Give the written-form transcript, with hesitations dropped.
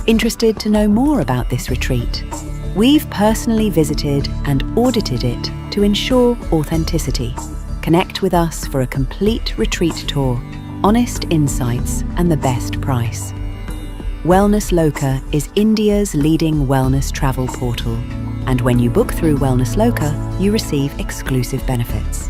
Interested to know more about this retreat? We've personally visited and audited it to ensure authenticity. Connect with us for a complete retreat tour, honest insights and the best price. WellnessLoka is India's leading wellness travel portal, and when you book through WellnessLoka, you receive exclusive benefits.